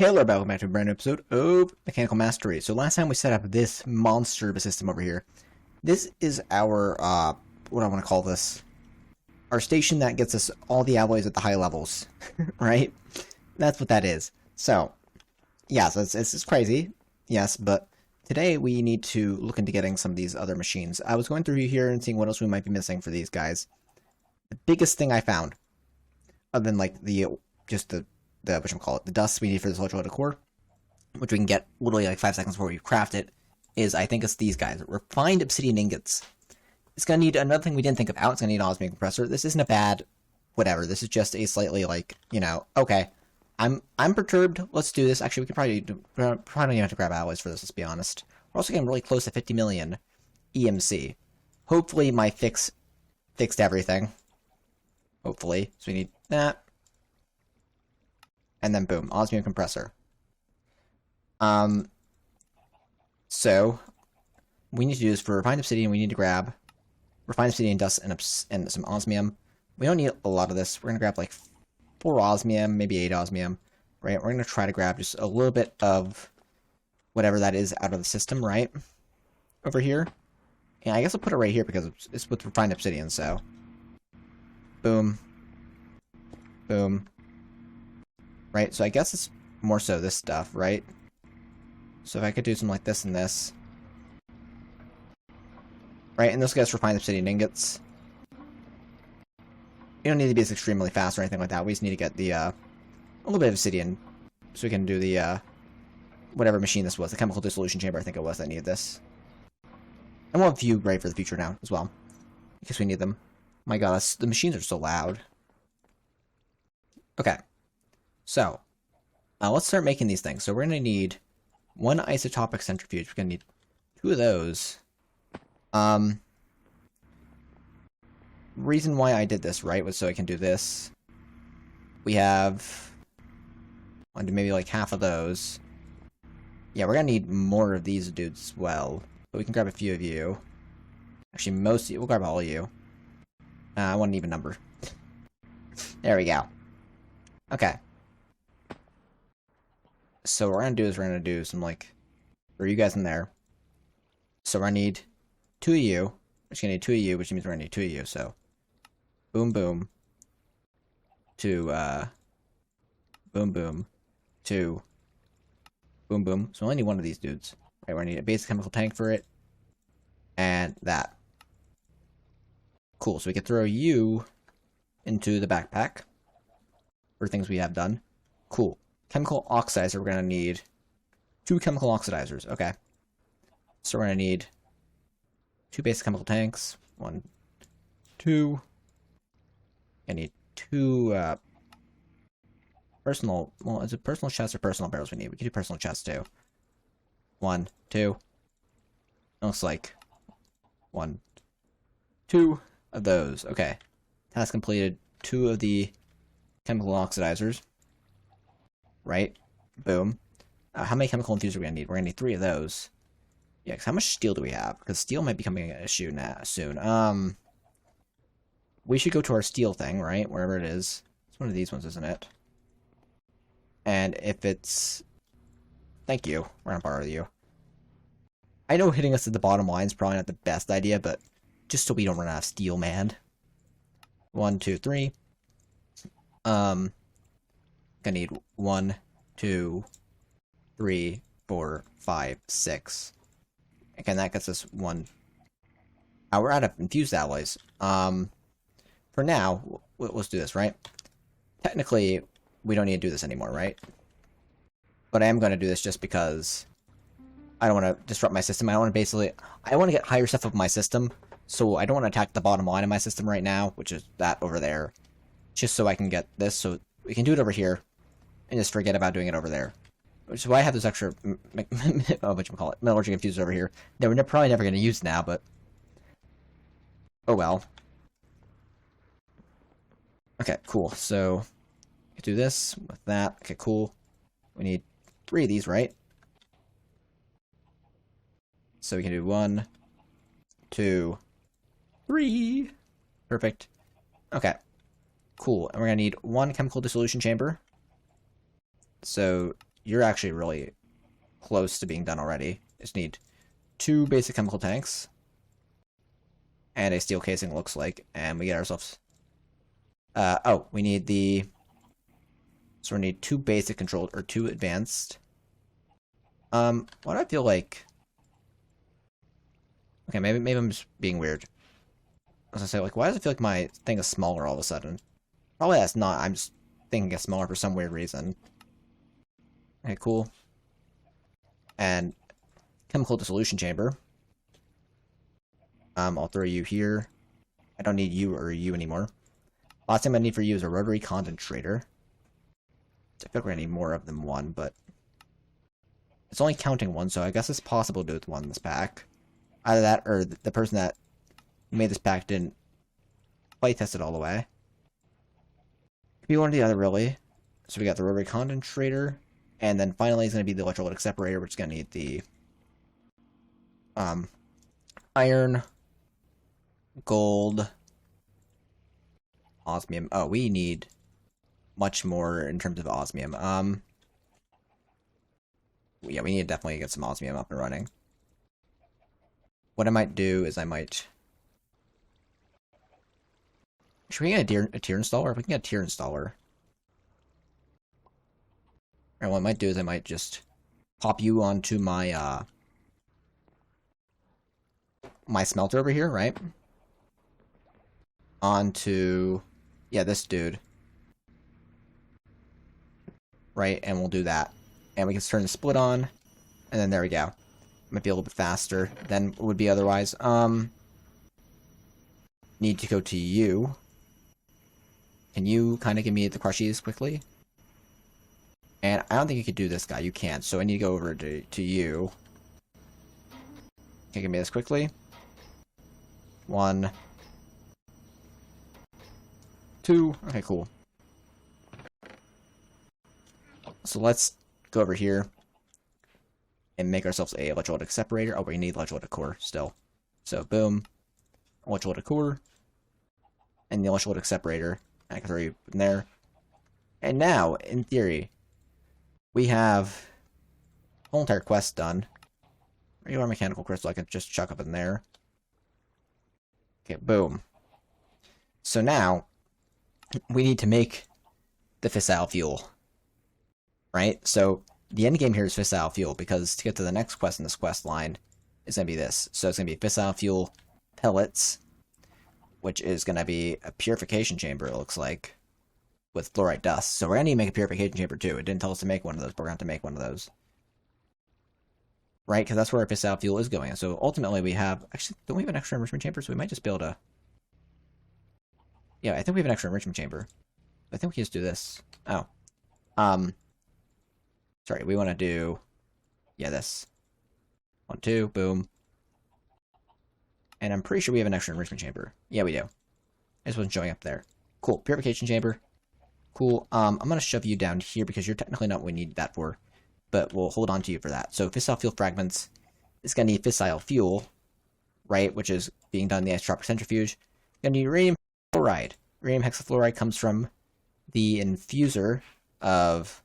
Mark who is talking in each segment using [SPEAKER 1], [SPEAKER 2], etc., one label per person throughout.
[SPEAKER 1] Hello, welcome back to a brand new episode of Mechanical Mastery. So last time we set up this monster of a system over here. This is our, what do I want to call this? Our station that gets us all the alloys at the high levels, right? That's what that is. So, yeah, so it's crazy, yes, but today we need to look into getting some of these other machines. I was going through here and seeing what else we might be missing for these guys. The biggest thing I found, other than like the the dust we need for this electrolytic core, which we can get literally like 5 seconds before we craft it, is I think it's these guys. Refined obsidian ingots. It's gonna need another thing we didn't think about. It's gonna need an osmium compressor. This isn't a bad whatever. This is just a slightly like, okay. I'm perturbed. Let's do this. Actually, we can probably don't even have to grab alloys for this, let's be honest. We're also getting really close to 50 million EMC. Hopefully my fixed everything. Hopefully. So we need that. And then boom, osmium compressor. So we need to do this for refined obsidian. We need to grab refined obsidian dust and some osmium. We don't need a lot of this. We're gonna grab like 4 osmium, maybe 8 osmium, right? We're gonna try to grab just a little bit of whatever that is out of the system, right? Over here. And I guess I'll put it right here because it's with refined obsidian, so. Boom. Boom. Right, so I guess it's more so this stuff, right? So if I could do something like this and this. Right, and this gets refined obsidian ingots. You don't need to be as extremely fast or anything like that. We just need to get the, a little bit of obsidian. So we can do the, whatever machine this was. The chemical dissolution chamber, I think it was, that needed this. And we'll have a few ready for the future now, as well. In case we need them. My god, the machines are so loud. Okay. So, let's start making these things. So we're going to need 1 isotopic centrifuge. We're going to need 2 of those. Reason why I did this, right, was so I can do this. We have maybe like half of those. Yeah, we're going to need more of these dudes as well. But we can grab a few of you. Actually, most of you. We'll grab all of you. I want an even number. There we go. Okay. So what we're going to do is we're going to do some, like, for you guys in there. So we're going to need 2 of you. We're just going to need 2 of you, which means we're going to need 2 of you. So, boom, boom. To, boom, boom. To, boom, boom. So we only need 1 of these dudes. Right, we're going to need a basic chemical tank for it. And that. Cool, so we can throw you into the backpack. For things we have done. Cool. Chemical oxidizer, we're going to need 2 chemical oxidizers. Okay. So we're going to need 2 basic chemical tanks. 1, 2. I need 2 personal... Well, is it personal chests or personal barrels we need? We can do personal chests too. 1, 2. It looks like 1, 2 of those. Okay. Task completed. 2 of the chemical oxidizers. Right? Boom. How many chemical infusers are we going to need? We're going to need 3 of those. Yeah, because how much steel do we have? Because steel might be becoming an issue soon. We should go to our steel thing, right? Wherever it is. It's one of these ones, isn't it? And if it's... Thank you. We're going to borrow you. I know hitting us at the bottom line is probably not the best idea, but just so we don't run out of steel, man. 1, 2, 3. Gonna need 1, 2, 3, 4, 5, 6. Again, that gets us 1. We're out of infused alloys. For now, let's do this, right? Technically, we don't need to do this anymore, right? But I am going to do this just because I don't want to disrupt my system. I want to get higher stuff of my system, so I don't want to attack the bottom line of my system right now, which is that over there. Just so I can get this, so we can do it over here. And just forget about doing it over there. Which is why I have this extra, metallurgic infusers over here. That we're probably never going to use now, but... Oh well. Okay, cool. So, we can do this with that. Okay, cool. We need 3 of these, right? So we can do 1, 2, 3. Perfect. Okay. Cool. And we're going to need 1 chemical dissolution chamber. So you're actually really close to being done already. Just need 2 basic chemical tanks and a steel casing, looks like, and we get ourselves. Oh, we need the. So we need 2 basic controlled or 2 advanced. Why do I feel like? Okay, maybe I'm just being weird. I was gonna say, like, why does it feel like my thing is smaller all of a sudden? Probably that's not. I'm just thinking it's smaller for some weird reason. Okay, cool. And chemical dissolution chamber. I'll throw you here. I don't need you or you anymore. Last thing I need for you is a rotary condensator. I feel like we're gonna need more of than one, but it's only counting one, so I guess it's possible to do with one in this pack. Either that, or the person that made this pack didn't play test it all the way. Could be one or the other, really. So we got the rotary condensator, and then finally it's going to be the electrolytic separator, which is going to need the iron, gold, osmium. Oh, we need much more in terms of osmium. Yeah, we need to definitely get some osmium up and running. What I might do is I might. Should we get a tier installer? If we can get a tier installer. Alright, what I might do is I might just pop you onto my my smelter over here, right? Onto, yeah, this dude. Right, and we'll do that. And we can turn the split on, and then there we go. Might be a little bit faster than it would be otherwise. Need to go to you. Can you kind of give me the crushies quickly? And I don't think you could do this guy. You can't, so I need to go over to you. Can you give me this quickly? 1, 2. Okay, cool. So let's go over here and make ourselves a electrolytic separator. Oh, we need electrolytic core still. So boom, electrolytic core, and the electrolytic separator. I can throw you in there. And now, in theory, we have the whole entire quest done. Regular mechanical crystal I can just chuck up in there. Okay, boom. So now, we need to make the fissile fuel. Right? So, the end game here is fissile fuel, because to get to the next quest in this quest line is going to be this. So it's going to be fissile fuel pellets, which is going to be a purification chamber, it looks like, with fluorite dust. So we're going to need to make a purification chamber too. It didn't tell us to make one of those, but we're going to have to make one of those. Right? Because that's where our fissile fuel is going. So ultimately we have... Actually, don't we have an extra enrichment chamber? So we might just be able to... Yeah, I think we have an extra enrichment chamber. I think we can just do this. Oh. Sorry, we want to do... Yeah, this. 1, 2, boom. And I'm pretty sure we have an extra enrichment chamber. Yeah, we do. It just wasn't showing up there. Cool. Purification chamber. Cool. I'm going to shove you down here because you're technically not what we need that for. But we'll hold on to you for that. So fissile fuel fragments is going to need fissile fuel, right? Which is being done in the isotropic centrifuge. Going to need uranium hexafluoride. Uranium hexafluoride comes from the infuser of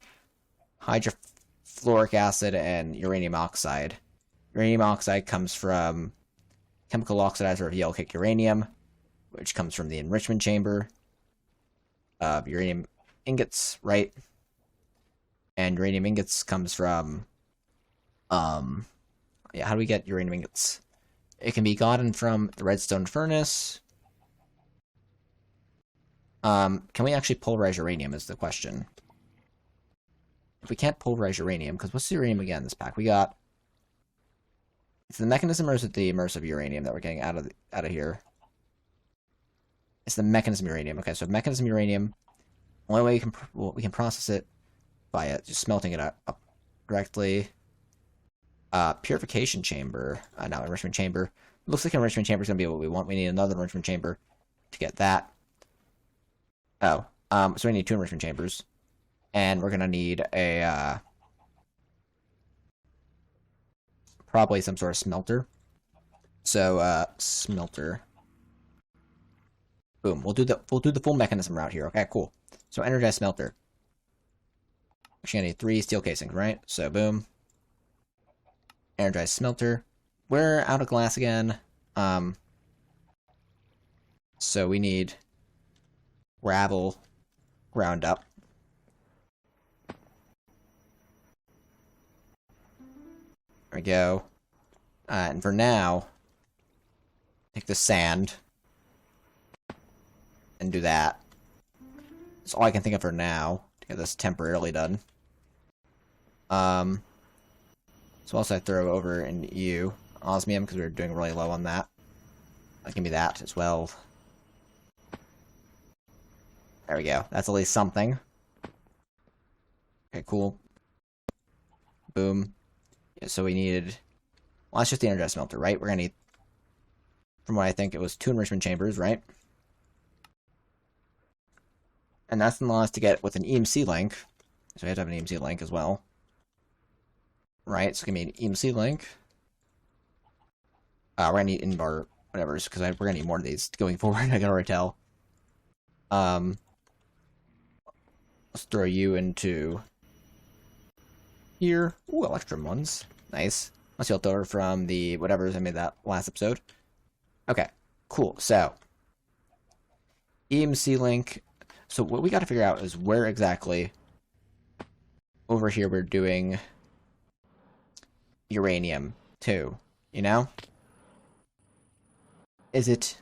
[SPEAKER 1] hydrofluoric acid and uranium oxide. Uranium oxide comes from chemical oxidizer of yellow cake uranium, which comes from the enrichment chamber of uranium ingots, right? And uranium ingots comes from, yeah, how do we get uranium ingots? It can be gotten from the redstone furnace. Can we actually pulverize uranium is the question. If we can't pulverize uranium, because what's the uranium again in this pack? We got... Is it the mechanism or is it the immersive uranium that we're getting out of here? It's the mechanism uranium. Okay, so mechanism uranium. Only way we can process it by just smelting it up directly. Purification chamber. No, enrichment chamber. Looks like enrichment chamber is gonna be what we want. We need another enrichment chamber to get that. Oh, so we need 2 enrichment chambers, and we're gonna need a probably some sort of smelter. So, smelter. Boom. We'll do the full mechanism route here. Okay, cool. So energized smelter. Actually, I need 3 steel casings, right? So, boom. Energized smelter. We're out of glass again. So we need gravel ground up. There we go. And for now, take the sand and do that. That's all I can think of for now to get this temporarily done. So also I throw over in you osmium because we're doing really low on that. Give me that as well. There we go. That's at least something. Okay, cool. Boom. Yeah, so we needed... Well, that's just the energized smelter, right? We're gonna need... From what I think, it was 2 enrichment chambers, right? And that's allowed us to get with an EMC link. So we have to have an EMC link as well. Right, so give me an EMC link. We're gonna need in-bar whatever, because we're gonna need more of these going forward, I can already tell. Let's throw you into here. Ooh, electrum ones. Nice. Let's left over from the whatevers I made that last episode. Okay, cool. So, EMC link. So what we got to figure out is where exactly over here we're doing uranium too. You know? Is it...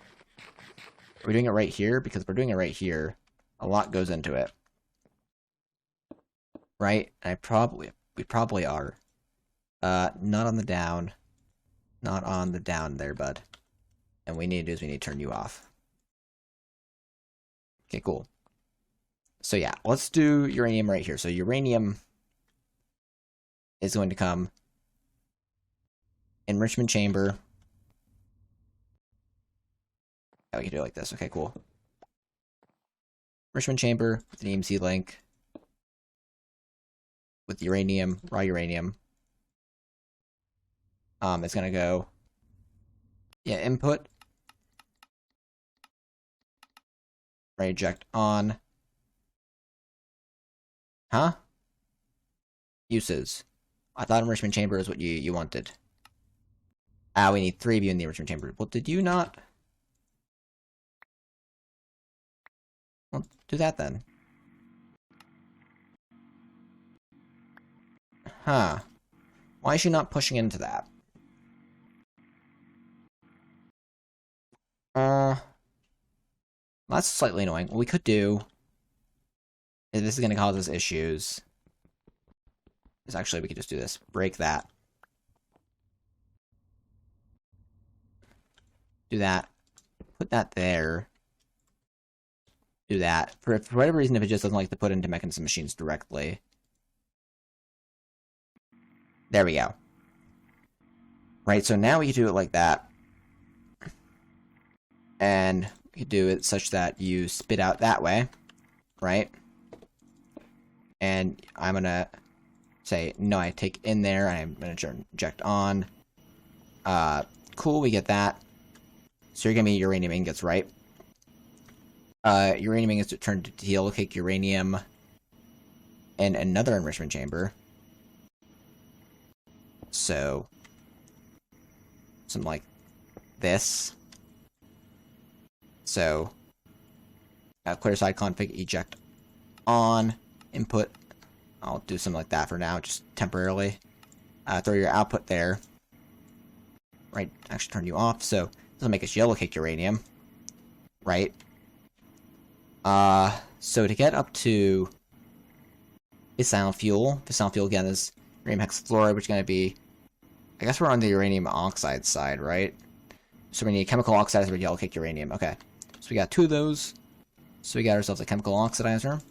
[SPEAKER 1] Are we doing it right here? Because if we're doing it right here, a lot goes into it. Right? We probably are. Not on the down. Not on the down there, bud. And we need to do is we need to turn you off. Okay, cool. So yeah, let's do uranium right here. So uranium is going to come enrichment chamber. Oh, we can do it like this. Okay, cool. Enrichment chamber with an EMC link. With uranium, raw uranium. It's gonna go... Yeah, input. Eject on. Huh? Uses. I thought enrichment chamber is what you wanted. We need 3 of you in the enrichment chamber. Well, did you not? Well, do that then. Huh. Why is she not pushing into that? That's slightly annoying. What we could do... If this is going to cause us issues... Is actually, we could just do this. Break that. Do that. Put that there. Do that. For whatever reason, if it just doesn't like to put into mechanism machines directly. There we go. Right, so now we can do it like that. And we can do it such that you spit out that way. Right? And I'm gonna say, no, I take in there, and I'm gonna inject on. Cool, we get that. So you're gonna be uranium ingots, right? Uranium ingots turn to teal, take uranium and another enrichment chamber. So, something like this. So, clear side config, eject on, input. I'll do something like that for now, just temporarily. Throw your output there. Right, actually turn you off, so it doesn't make us yellow cake uranium. Right? So to get up to Fissile Fuel again is uranium hexafluoride, which is going to be, I guess we're on the uranium oxide side, right? So we need chemical oxidizer with yellow cake uranium. Okay, so we got 2 of those. So we got ourselves a chemical oxidizer.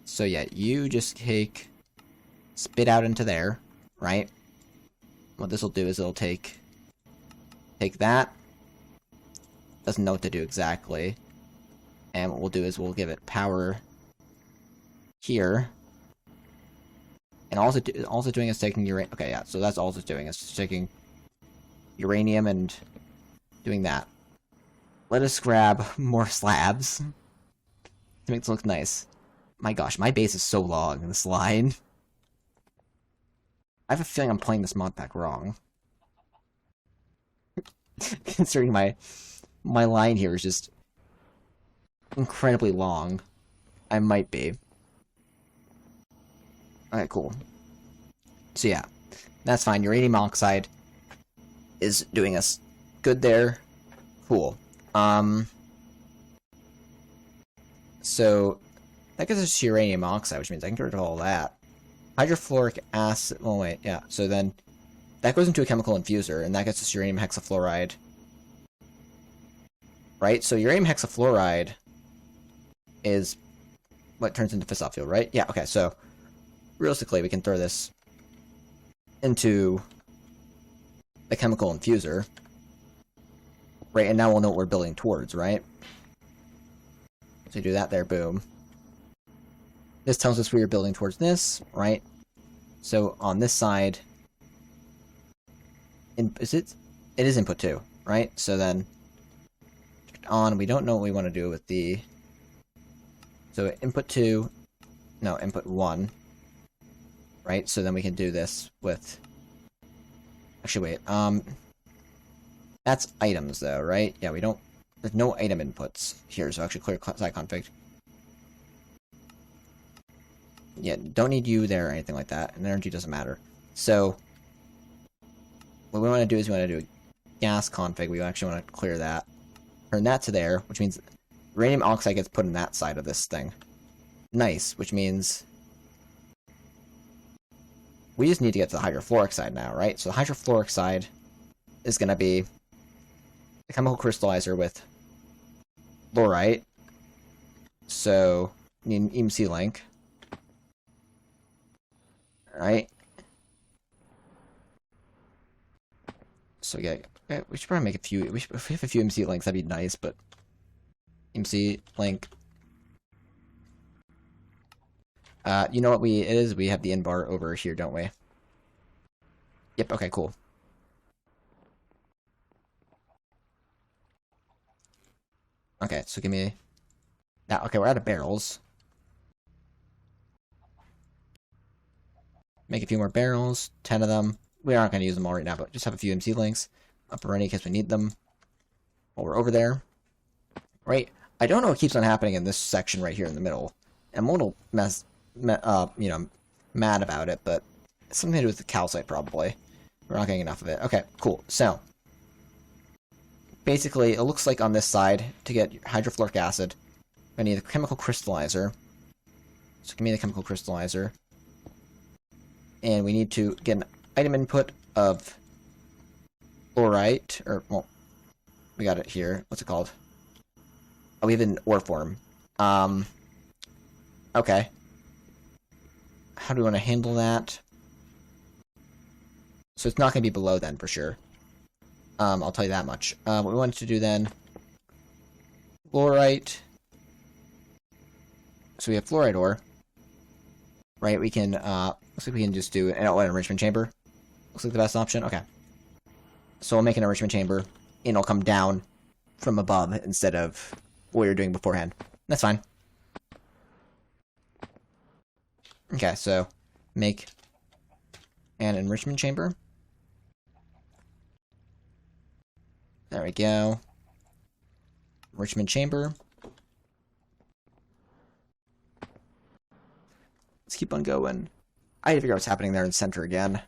[SPEAKER 1] So yeah, you just spit out into there, right? What this will do is it'll take that. Doesn't know what to do exactly. And what we'll do is we'll give it power here. And all it's doing is taking uranium. Okay, yeah, so that's all it's doing. It's just taking uranium and doing that. Let us grab more slabs to make this look nice. My gosh, my base is so long in this line. I have a feeling I'm playing this mod pack wrong. Considering my line here is just incredibly long. I might be. Alright, cool. So yeah, that's fine. Uranium oxide is doing us good there. Cool. So that gives us uranium oxide, which means I can get rid of all that. Hydrofluoric acid. Oh wait, yeah. So then that goes into a chemical infuser, and that gets us uranium hexafluoride. Right? So uranium hexafluoride is what turns into fissile fuel, right? Yeah, okay, so realistically we can throw this into the chemical infuser. Right, and now we'll know what we're building towards, right? So do that there, boom. This tells us we are building towards this, right? So on this side, it is input 2, right? So then on, we don't know what we want to do with the, so input 2, no, input 1, right? So then we can do this with, actually wait, that's items though, right? Yeah, we don't, there's no item inputs here, so actually clear site config. Yeah, don't need you there or anything like that, and energy doesn't matter. So what we want to do is we want to do a gas config. We actually want to clear that. Turn that to there, which means uranium oxide gets put in that side of this thing. Nice, which means we just need to get to the hydrofluoric side now, right? So the hydrofluoric side is going to be a chemical crystallizer with fluorite. So need an EMC link. Alright. So yeah, we should probably make a few. If we have a few MC links, that'd be nice. But MC link. You know what it is? We have the in bar over here, don't we? Yep. Okay. Cool. Okay. So give me that. Okay, we're out of barrels. Make a few more barrels. 10 of them. We aren't going to use them all right now, but just have a few MC links up and ready in case we need them while we're over there. Right? I don't know what keeps on happening in this section right here in the middle. I'm a little mad about it, but it's something to do with the calcite probably. We're not getting enough of it. Okay, cool. So, basically, it looks like on this side, to get hydrofluoric acid, I need a chemical crystallizer. So give me the chemical crystallizer. And we need to get an item input of fluorite, or, well, we got it here. What's it called? Oh, we have an ore form. Okay. How do we want to handle that? So it's not going to be below then, for sure. I'll tell you that much. What we wanted to do then, fluorite. So we have fluorite ore. Right, we can, looks like we can just do an enrichment chamber. Looks like the best option. Okay. So we'll make an enrichment chamber, and it'll come down from above instead of what you're doing beforehand. That's fine. Okay, so make an enrichment chamber. There we go. Enrichment chamber. Let's keep on going. I need to figure out what's happening there in the center again.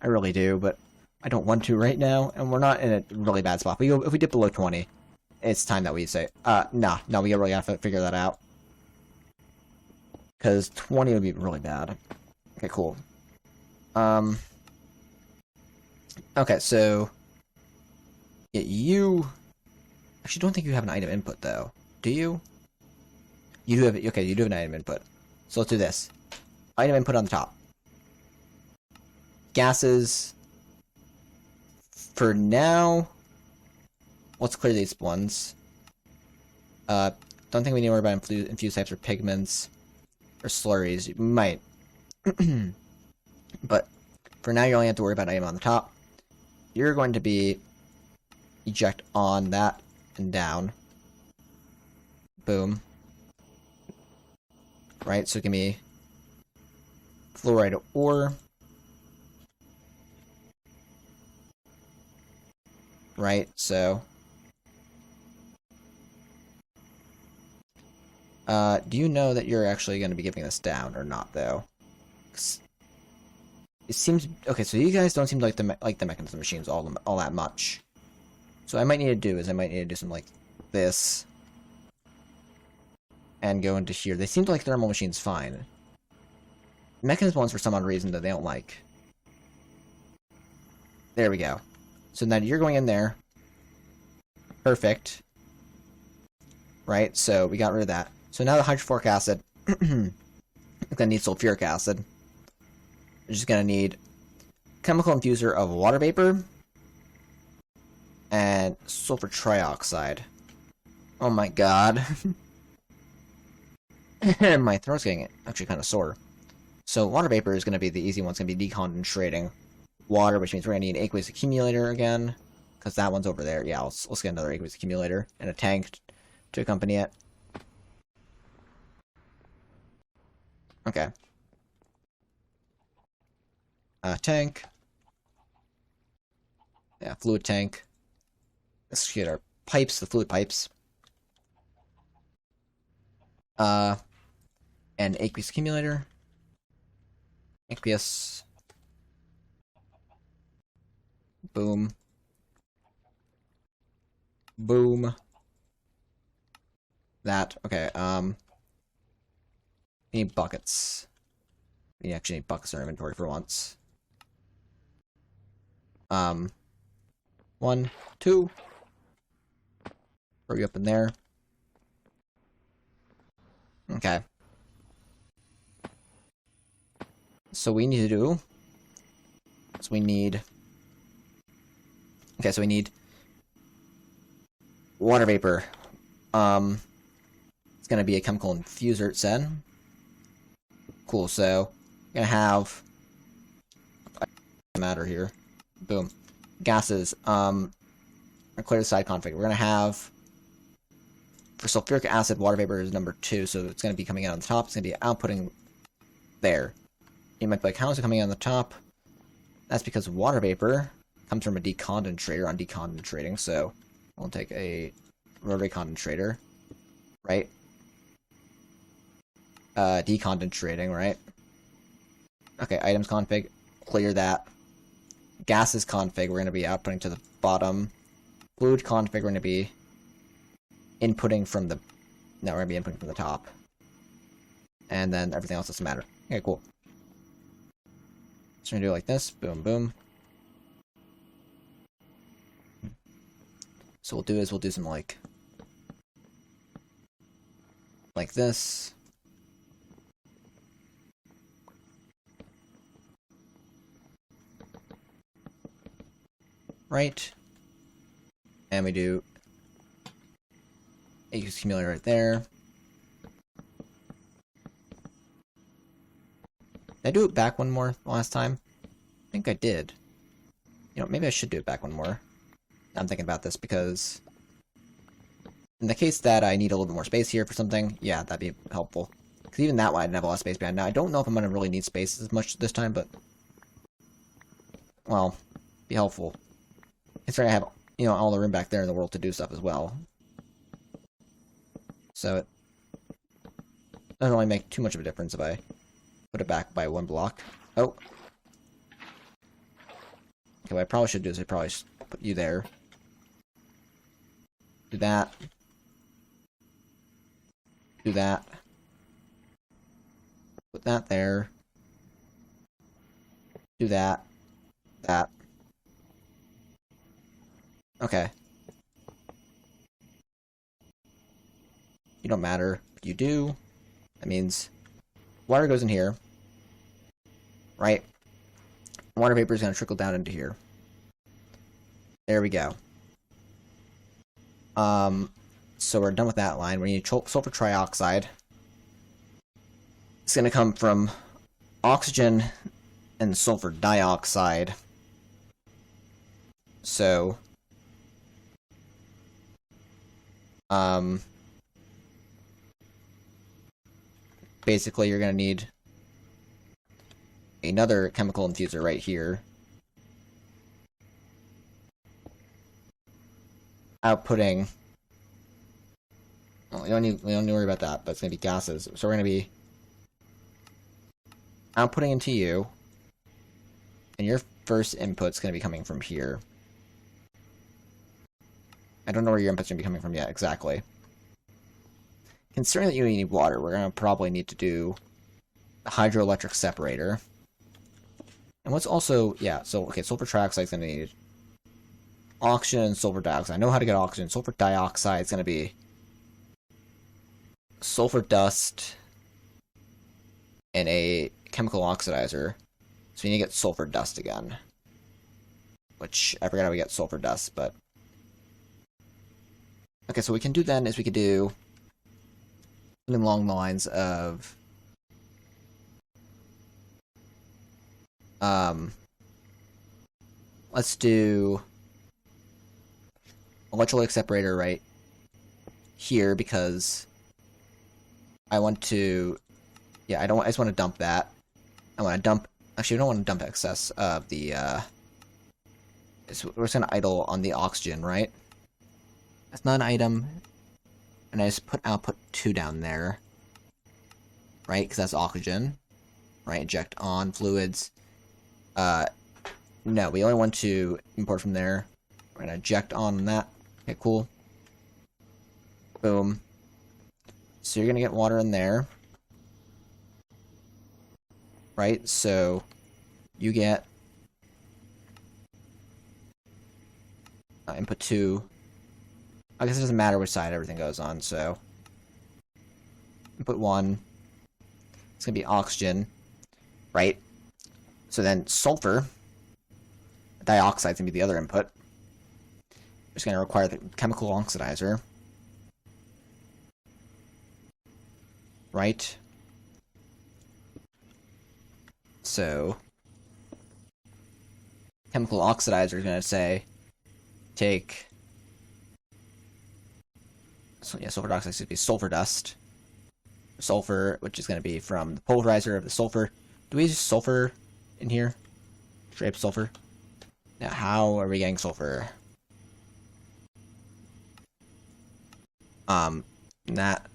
[SPEAKER 1] I really do, but I don't want to right now, and we're not in a really bad spot. If we dip below 20, it's time that we say, no, we really have to figure that out. Because 20 would be really bad. Okay, cool. Okay, so yeah, you actually don't think you have an item input though, do you? You do have, okay, you do have an item input. So let's do this. Item input on the top. Gases. For now, let's clear these ones. Don't think we need to worry about infused types or pigments or slurries. You might. But for now, you only have to worry about item on the top. You're going to be eject on that and down. Boom. right? So give me fluoride ore, right? So, do you know that you're actually going to be giving this down or not, though? 'Cause it seems okay. So you guys don't seem like the mechanism machines all that much. So what I might need to do is I might need to do something like this and go into here. They seem to like thermal machines fine. Mechanism ones for some odd reason that they don't like. There we go. So then you're going in there. Perfect. Right, so we got rid of that. So now the hydrofluoric acid is going to need sulfuric acid. We're just going to need chemical infuser of water vapor and sulfur trioxide. Oh my god. My throat's getting actually kind of sore. So water vapor is going to be the easy one. It's going to be deconcentrating water, which means we're going to need an aqueous accumulator again. Because that one's over there. Yeah, let's get another aqueous accumulator and a tank to accompany it. Okay. Tank. Yeah, fluid tank. Let's get our pipes, the fluid pipes. And aqueous accumulator. Aqueous. Boom. Boom. That. Okay, we need buckets. We actually need buckets in our inventory for once. 1, 2. Throw you up in there. Okay. So we need to do... So we need... Okay, so we need... water vapor. It's gonna be a chemical infuser, it said. Cool, so... we're gonna have... matter here. Boom. Gases. Clear the side config. We're gonna have... for sulfuric acid, water vapor is number 2, so it's gonna be coming out on the top. It's gonna be outputting there. You might be like, how is it coming out on the top? That's because water vapor comes from a decondensator on decondensating, so we'll take a rotary condensator, right? Decondensating, right? Okay, items config, clear that. Gases config, we're going to be outputting to the bottom. Fluid config, we're going to be inputting from the... no, we're going to be inputting from the top. And then everything else doesn't matter. Okay, cool. So we're going to do it like this. Boom, boom. So what we'll do is we'll do some like this. Right. And we do a accumulator right there. Did I do it back one more last time? I think I did. You know, maybe I should do it back one more. I'm thinking about this because in the case that I need a little bit more space here for something, yeah, that'd be helpful. Because even that way I didn't have a lot of space behind. Now, I don't know if I'm going to really need space as much this time, but... well, be helpful. Considering I have, you know, all the room back there in the world to do stuff as well. So it doesn't really make too much of a difference if I put it back by 1 block. Oh. Okay, what I probably should do is I probably should put you there. Do that. Do that. Put that there. Do that. That. Okay. You don't matter. You do. That means water goes in here. Right? Water vapor is going to trickle down into here. There we go. So we're done with that line. We need sulfur trioxide. It's going to come from oxygen and sulfur dioxide. So, basically you're going to need another chemical infuser right here. Outputting... Well, we don't need to worry about that, but it's going to be gases. So we're going to be outputting into you, and your first input's going to be coming from here. I don't know where your input's going to be coming from yet, exactly. Considering that you need water, we're going to probably need to do a hydroelectric separator. And what's also, yeah, so, okay, sulfur trioxide's going to need oxygen and sulfur dioxide. I know how to get oxygen. Sulfur dioxide is going to be sulfur dust and a chemical oxidizer. So we need to get sulfur dust again. Which, I forgot how we get sulfur dust, but... Okay, so what we can do then is we could do something along the lines of... let's do electrolytic separator right here, because I want to, yeah, I just want to dump that. I want to dump, actually, I don't want to dump excess of the, we're just going to idle on the oxygen, right? That's not an item, and I just put output 2 down there, right? Because that's oxygen, right? Inject on fluids. No, we only want to import from there. We're going to eject on that. Okay, cool. Boom. So you're going to get water in there. Right? So you get input 2. I guess it doesn't matter which side everything goes on, so input 1. It's going to be oxygen. Right? So then sulfur dioxide is going to be the other input. It's going to require the chemical oxidizer. Right? So, chemical oxidizer is going to say, take, so yeah, sulfur dioxide should be sulfur dust. Sulfur, which is going to be from the polarizer of the sulfur. Do we use sulfur in here? Straight up sulfur? Now, how are we getting sulfur? That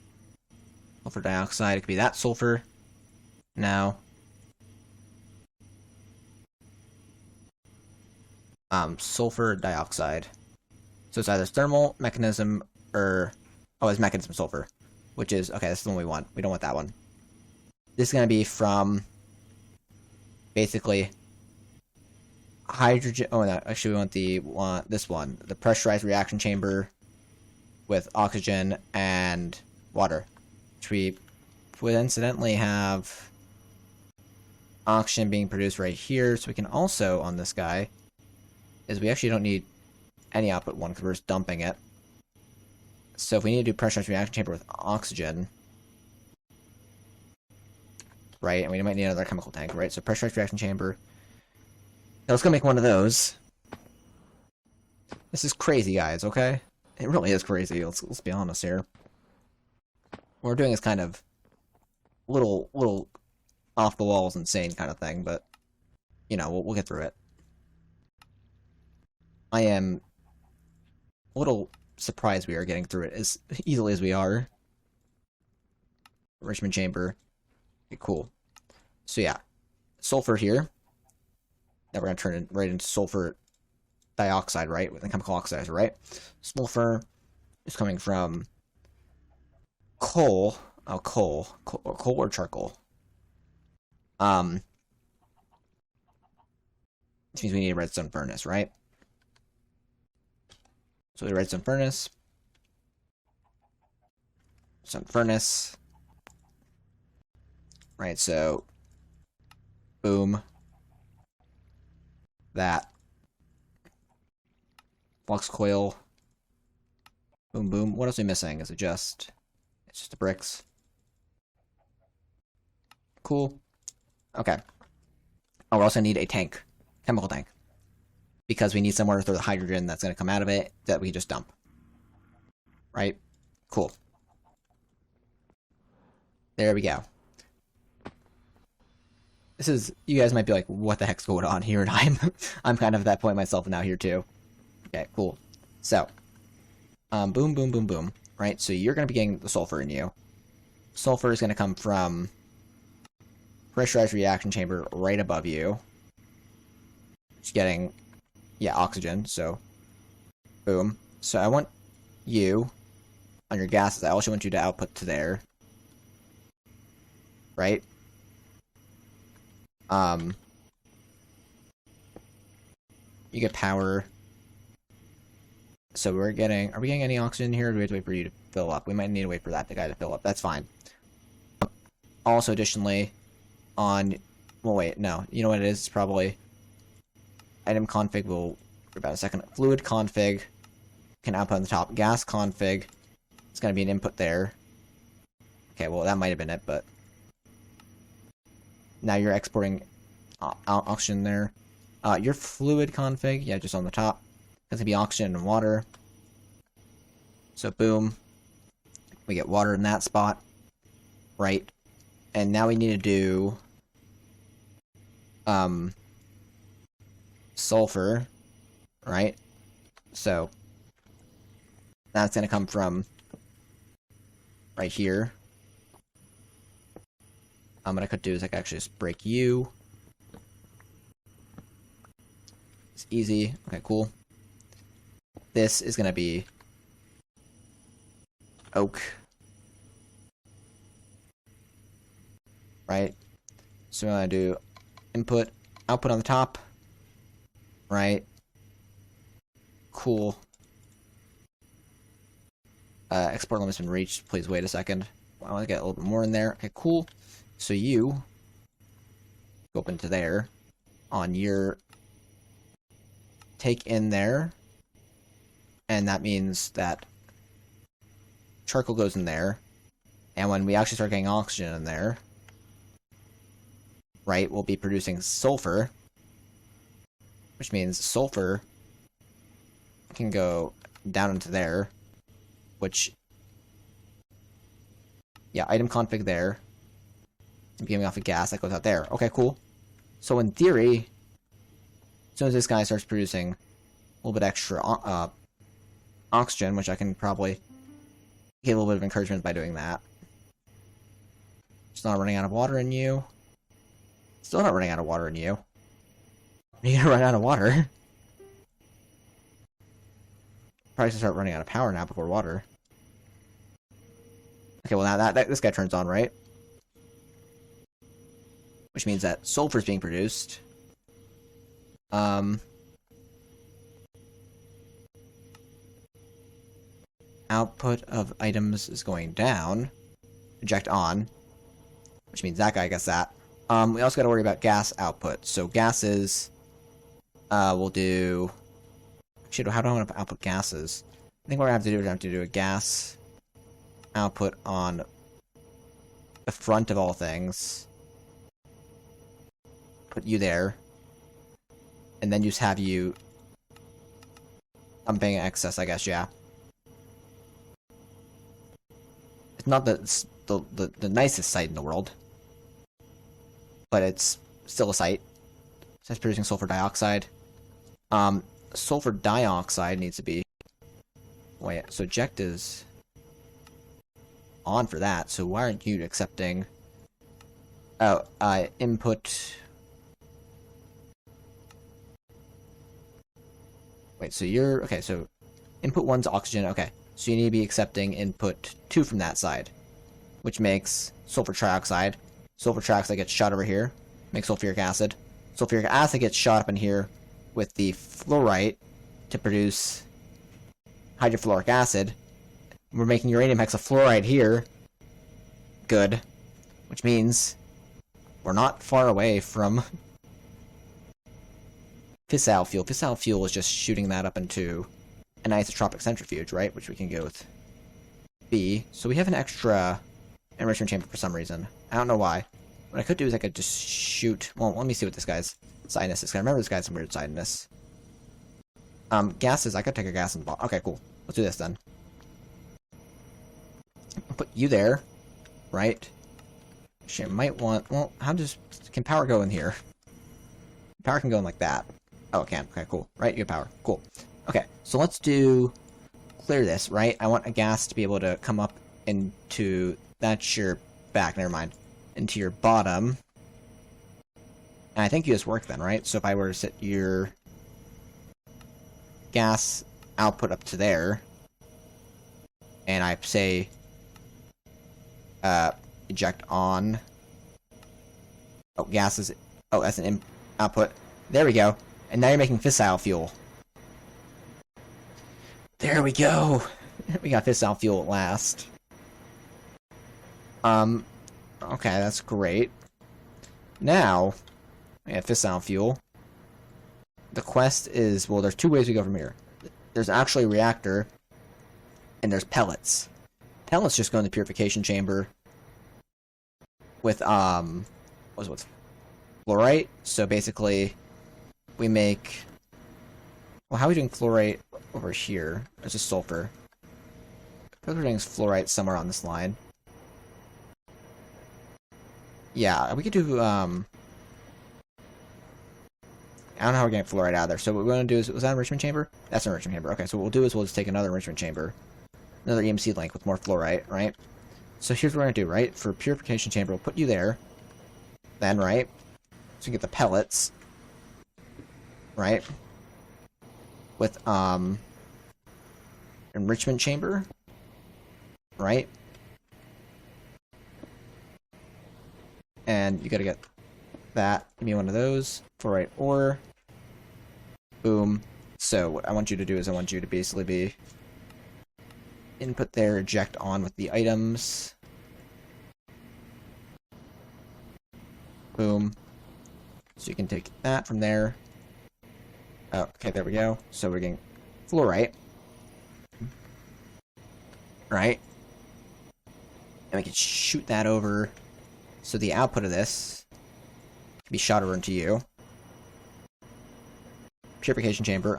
[SPEAKER 1] sulfur dioxide, it could be that sulfur. Now, sulfur dioxide. So it's either thermal mechanism or, oh, it's mechanism sulfur, which is, okay, that's the one we want. We don't want that one. This is going to be from, basically, hydrogen, oh, no, actually we want this one, the pressurized reaction chamber with oxygen and water, which we would incidentally have oxygen being produced right here. So we can also, on this guy, is we actually don't need any output 1 because we're just dumping it. So if we need to do pressurized reaction chamber with oxygen, right, and we might need another chemical tank, right? So pressurized reaction chamber. Now let's go make one of those. This is crazy, guys, okay? It really is crazy, let's be honest here. What we're doing is kind of little off the walls insane kind of thing, but you know, we'll get through it. I am a little surprised we are getting through it as easily as we are. Enrichment chamber. Okay, cool. So yeah, sulfur here. Now we're going to turn it right into sulfur dioxide, right? With a chemical oxidizer, right? Sulfur is coming from coal. Oh, coal or charcoal. Which means we need a redstone furnace, right? So the redstone furnace. Right, so boom. That. Flux coil. Boom, boom. What else are we missing? Is it just... It's just the bricks. Cool. Okay. Oh, we also need a tank. Chemical tank. Because we need somewhere to throw the hydrogen that's going to come out of it that we just dump. Right? Cool. There we go. This is, you guys might be like, what the heck's going on here? And I'm kind of at that point myself now here too. Okay, cool. So, boom, boom, boom, boom. Right, so you're going to be getting the sulfur in you. Sulfur is going to come from pressurized reaction chamber right above you. Just getting, yeah, oxygen, so, boom. So I want you, on your gases, I also want you to output to there. Right? You get power. So we're getting, are we getting any oxygen here, or do we have to wait for you to fill up? We might need to wait for that guy to fill up. That's fine. Also, additionally, on, well, wait, no. You know what it is? It's probably item config will, for about a second. Fluid config can output on the top. Gas config, it's going to be an input there. Okay, well, that might have been it, but now you're exporting oxygen there. Your fluid config, yeah, just on the top. It's going to be oxygen and water. So, boom. We get water in that spot. Right. And now we need to do sulfur. Right? So, that's going to come from right here. What I could do is I could actually just break you. It's easy. Okay, cool. This is going to be oak. Right? So I'm going to do input, output on the top. Right? Cool. Export limit's been reached. Please wait a second. I want to get a little bit more in there. Okay, cool. So you go up into there on your take in there, and that means that charcoal goes in there, and when we actually start getting oxygen in there, right, we'll be producing sulfur, which means sulfur can go down into there, which, yeah, item config there. Giving off a gas that goes out there. Okay, cool. So in theory, as soon as this guy starts producing a little bit extra oxygen, which I can probably get a little bit of encouragement by doing that. Just not running out of water in you. Still not running out of water in you. You're gonna run out of water. Probably should start running out of power now before water. Okay, well now that this guy turns on, right? Which means that sulfur is being produced. Output of items is going down. Eject on. Which means that guy gets that. We also got to worry about gas output. So gases, we'll do... Shit, how do I want to output gases? I think what I have to do is I have to do a gas output on the front of all things. Put you there, and then just have you. I'm paying excess, I guess. Yeah, it's not the nicest site in the world, but it's still a site. So it's producing sulfur dioxide. Sulfur dioxide needs to be. Wait, so eject is on for that. So why aren't you accepting? Oh, input. Wait, so you're... Okay, so input 1's oxygen. Okay, so you need to be accepting input 2 from that side, which makes sulfur trioxide. Sulfur trioxide gets shot over here, makes sulfuric acid. Sulfuric acid gets shot up in here with the fluorite to produce hydrofluoric acid. We're making uranium hexafluoride here. Good. Which means we're not far away from... Fissile Fuel. Fissile Fuel is just shooting that up into an isotropic centrifuge, right? Which we can go with B. So we have an extra enrichment chamber for some reason. I don't know why. What I could do is I could just shoot... Well, let me see what this guy's sidedness is. I remember this guy has some weird sidedness. Gases. I could take a gas in the bottom. Okay, cool. Let's do this then. I'll put you there, right? Actually, I might want... Well, how does... Can power go in here? Power can go in like that. Oh, it can. Okay, cool. Right, you have power. Cool. Okay, so let's do... Clear this, right? I want a gas to be able to come up into... That's your back, never mind. Into your bottom. And I think you just work then, right? So if I were to set your gas output up to there, and I say eject on. Oh, gas is... Oh, that's an output. There we go. And now you're making fissile fuel. There we go! We got fissile fuel at last. Okay, that's great. Now, we have fissile fuel. The quest is... Well, there's two ways we go from here. There's actually a reactor, and there's pellets. Pellets just go in the purification chamber with, what was it with fluorite? So basically, we make... Well, how are we doing fluorite over here? There's just sulfur. We're doing fluorite somewhere on this line. Yeah, we could do, I don't know how we're getting fluoride out of there. So what we're going to do is... Was that an enrichment chamber? That's an enrichment chamber. Okay, so what we'll do is we'll just take another enrichment chamber. Another EMC link with more fluorite, right? So here's what we're going to do, right? For purification chamber, we'll put you there. Then, right? So you get the pellets. Right? With, enrichment chamber. Right? And you gotta get that. Give me one of those. Fluorite ore. Boom. So what I want you to do is I want you to basically be input there, eject on with the items. Boom. So you can take that from there. Oh, okay, there we go. So we're getting fluorite. Right? And we can shoot that over. So the output of this can be shot over into you. Purification chamber.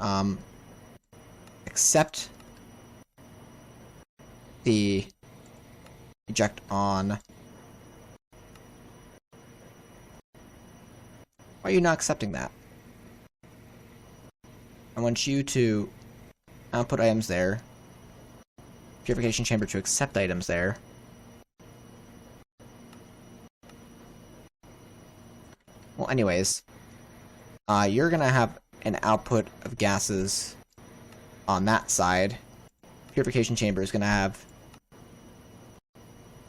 [SPEAKER 1] Accept the eject on. Why are you not accepting that? I want you to output items there. Purification chamber to accept items there. Well, anyways, you're gonna have an output of gases on that side. Purification chamber is gonna have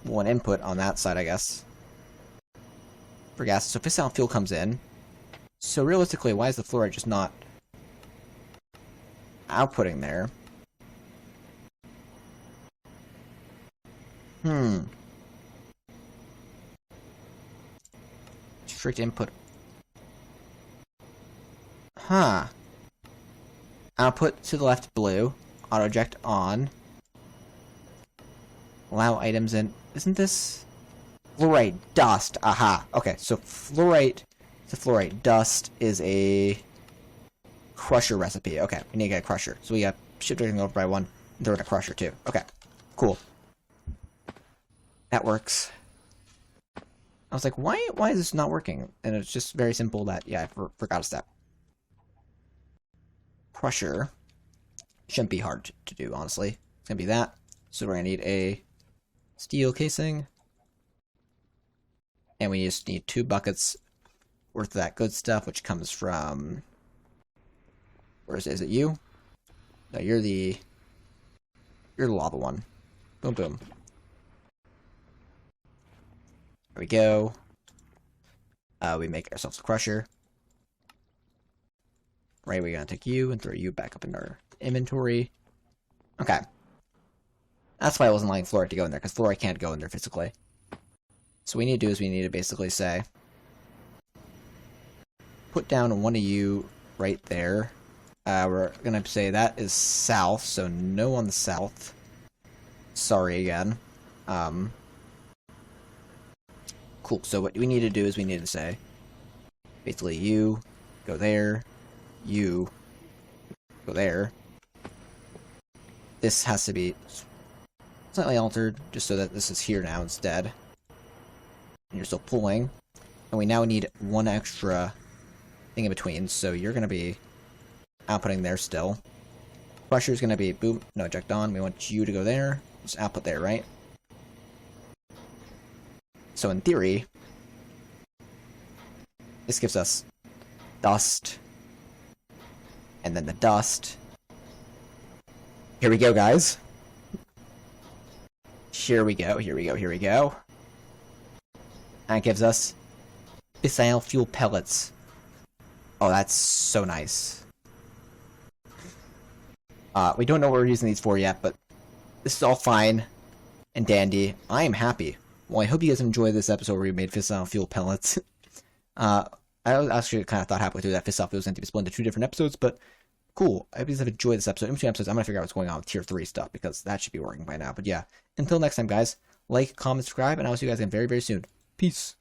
[SPEAKER 1] one input on that side, I guess, for gases. So fissile fuel comes in. So realistically, why is the fluoride just not outputting there? Strict input. Huh. Output to the left blue. Auto eject on. Allow items in. Isn't this fluorite dust? Aha. Okay, so fluorite to fluorite dust is a crusher recipe. Okay, we need to get a crusher. So we got shift everything over by one and throw in a crusher too. Okay, cool. That works. I was like, why is this not working? And it's just very simple that, yeah, I forgot a step. Crusher. Shouldn't be hard to do, honestly. It's gonna be that. So we're gonna need a steel casing. And we just need 2 buckets worth of that good stuff, which comes from... Where is it you? No, you're the lava one. Boom, boom. There we go. We make ourselves a crusher. Right, we're gonna take you and throw you back up in our inventory. Okay. That's why I wasn't allowing fluorite to go in there, because fluorite can't go in there physically. So what we need to do is we need to basically say, put down one of you right there. We're gonna say that is south, so no on the south. Sorry again. Cool, so what we need to do is we need to say, basically you, go there, you, go there. This has to be slightly altered, just so that this is here now instead. And you're still pulling. And we now need one extra thing in between, so you're going to be outputting there still. Pressure is going to be, boom, no eject on. We want you to go there. Just output there, right? So in theory, this gives us dust, and then the dust. Here we go, guys. Here we go, here we go, here we go. That gives us Fissile Fuel pellets. Oh, that's so nice. We don't know what we're using these for yet, but this is all fine and dandy. I am happy. Well, I hope you guys enjoyed this episode where we made Fissile Fuel pellets. I actually kind of thought halfway through that Fissile Fuel was going to be split into 2 different episodes, but cool. I hope you guys have enjoyed this episode. In between episodes, I'm going to figure out what's going on with Tier 3 stuff, because that should be working by now. But yeah, until next time, guys, like, comment, subscribe, and I'll see you guys again very, very soon. Peace.